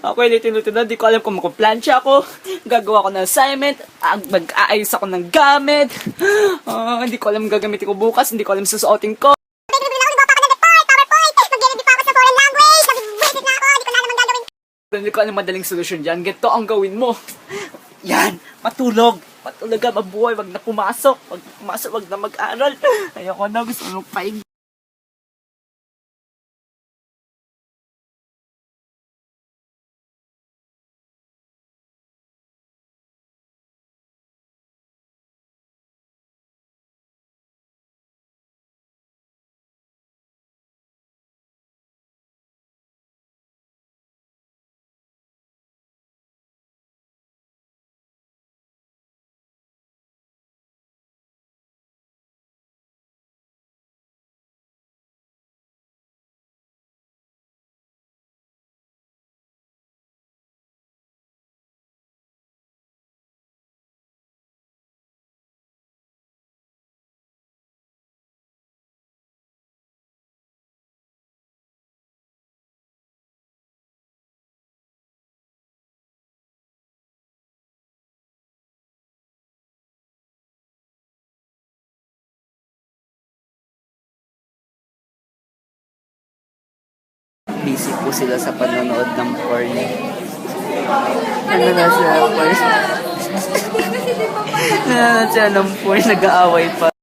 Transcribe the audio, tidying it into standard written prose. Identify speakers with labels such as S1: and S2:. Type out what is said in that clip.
S1: Ako ilitin-litin na, di ko alam kung magpa-plancha ako, gagawa ko ng assignment, mag-aayos ako ng gamit, hindi ko alam gagamitin ko bukas, hindi ko alam susuotin ko. Hindi ko alam madaling solusyon dyan. Ganito ang gawin mo. Yan, matulog. Matulog ka, mabuhay, wag na pumasok. Wag na pumasok, wag na mag-aral. Ayoko na, gusto nung paig. Busy po sila sa panonood ng porn. Ano na sila porn? Nanonood sila ng porn, nag-aaway pa.